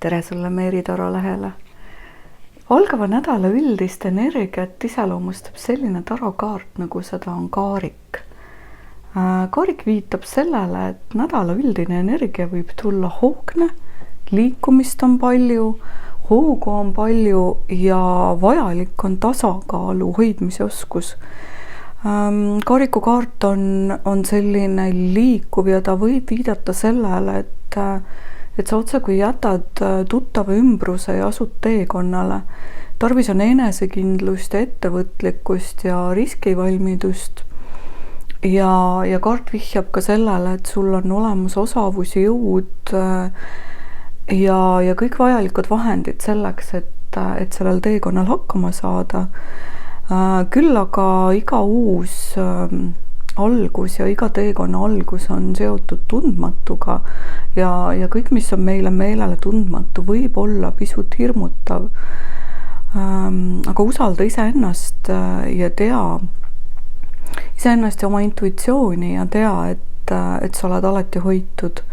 tere sulle Meeri Taro lehele. Algava nädala üldist energiat iseloomustab selline tarokaart, nagu seda on kaarik. Kaarik viitab sellele, et nädala üldine energia võib tulla hoogne, liikumist on palju, hoogu on palju ja vajalik on tasakaalu hoidmise oskus. Kaariku kaart on selline liikuv ja ta võib viidata sellele, et sa otse kui jätad tuttava ümbruse ja asud teekonnale. Tarvis on enesekindlust ja ettevõtlikkust ja riskivalmidust. Ja kaart vihjab ka sellele, et sul on olemas osavus, jõud ja kõik vajalikud vahendid selleks, et sellel teekonnal hakkama saada. Küll aga iga uus algus ja iga teekonna algus on seotud tundmatuga ja kõik, mis on meile meelele tundmatu, võib olla pisut hirmutav. Aga usalda iseennast ja tea iseennast ja oma intuitsiooni ja tea, et sa oled alati hoitud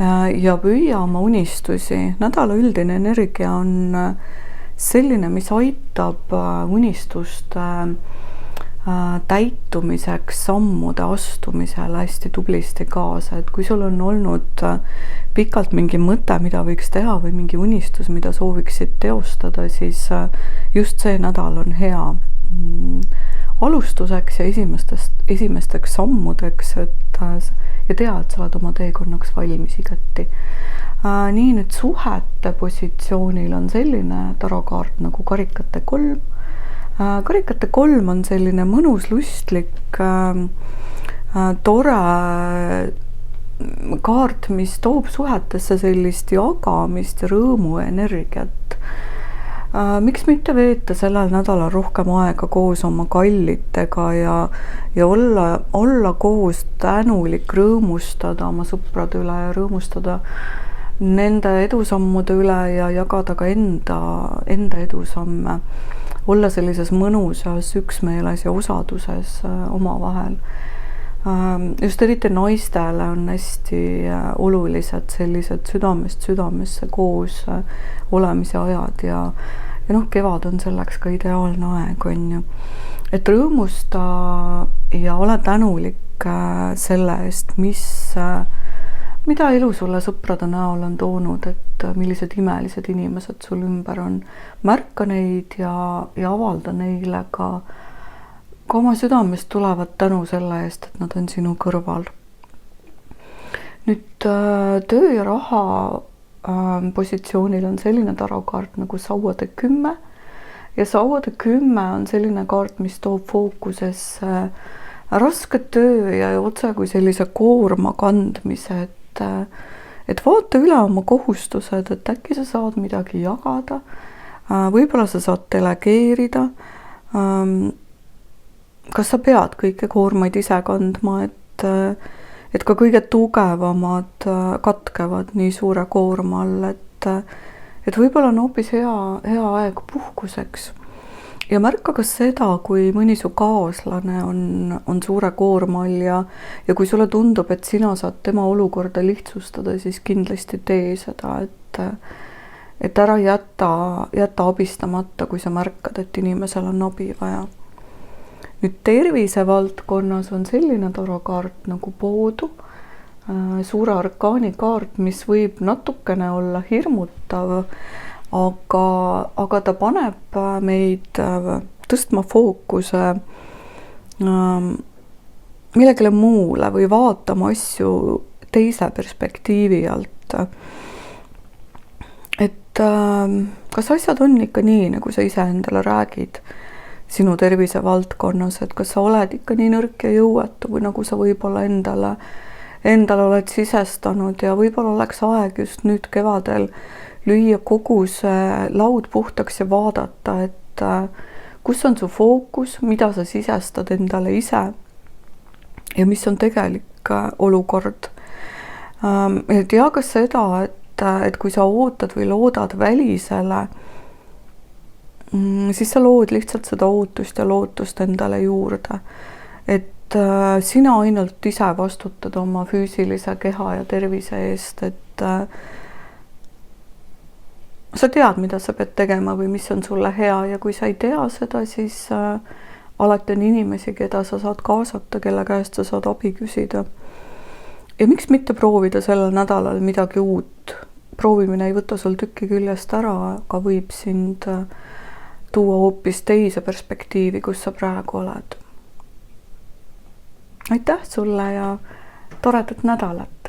ja püüa oma unistusi. Nädala üldine energia on selline, mis aitab unistuste täitumiseks sammude astumisele hästi tublisti kaasa. Et kui sul on olnud pikalt mingi mõte, mida võiks teha või mingi unistus, mida sooviksid teostada, siis just see nädal on hea alustuseks ja esimesteks sammudeks, ja tea, et sa oled oma teekonnaks valmis igati. Nii nüüd suhete positsioonil on selline tarokaart nagu karikate 3. Karikate 3 on selline mõnus, lustlik, tore kaart, mis toob suhetesse sellist jagamist ja rõõmu energiat. Miks mitte veeta sellel nädalal rohkem aega koos oma kallitega ja olla koos tänulik, rõõmustada oma sõprade üle ja rõõmustada nende edusammude üle ja jagada ka enda edusamme. Olla sellises mõnusas üksmeeles ja osaduses omavahel. Just eriti naistele on hästi olulised sellised südamest südamesse koos olemise ajad ja kevad on selleks ka ideaalne aeg, on ju. Et rõõmusta ja ole tänulik selle eest, mida elu sulle sõprade näol on toonud, et millised imelised inimesed sul ümber on. Märka neid ja avalda neile ka oma südamest tulevat tänu selle eest, et nad on sinu kõrval. Nüüd töö ja raha positsioonil on selline tarokaart nagu sauade 10 ja sauade 10 on selline kaart, mis toob fookusesse raske töö ja otse kui sellise koorma kandmise, et vaata üle oma kohustused, et äkki sa saad midagi jagada, võib-olla sa saad delegeerida, kas sa pead kõiki koormaid ise kandma, et ka kõige tugevamad katkevad nii suure koorma all, et võib-olla on hoopis hea aeg puhkuseks. Ja märka ka seda, kui mõni su kaaslane on suure koorma all ja kui sulle tundub, et sina saad tema olukorda lihtsustada, siis kindlasti tee seda, et ära jäta abistamata, kui sa märkad, et inimesel on abi vaja. Nüüd tervise valdkonnas on selline tarokaart nagu poodu, suure arkaani kaart, mis võib natukene olla hirmutav, aga ta paneb meid tõstma fookuse millegile muule või vaatama asju teise perspektiivi alt. Et kas asjad on ikka nii, nagu sa ise endale räägid sinu tervise valdkonnas, et kas sa oled ikka nii nõrk ja jõuetu või nagu sa võib-olla endale oled sisestanud ja võib-olla oleks aeg just nüüd kevadel lüüa kogu see laud puhtaks ja vaadata, et kus on su fookus, mida sa sisestad endale ise ja mis on tegelik olukord. Tea ka seda, et kui sa ootad või loodad välisele, siis sa lood lihtsalt seda ootust ja lootust endale juurde. Et sina ainult ise vastutad oma füüsilise keha ja tervise eest, sa tead, mida sa pead tegema või mis on sulle hea ja kui sa ei tea seda, siis alati on inimesi, keda sa saad kaasata, kelle käest sa saad abi küsida. Ja miks mitte proovida sellel nädalal midagi uut? Proovimine ei võta sul tükki küljest ära, aga võib sind tuua hoopis teise perspektiivi, kus sa praegu oled. Aitäh sulle ja toredat nädalat!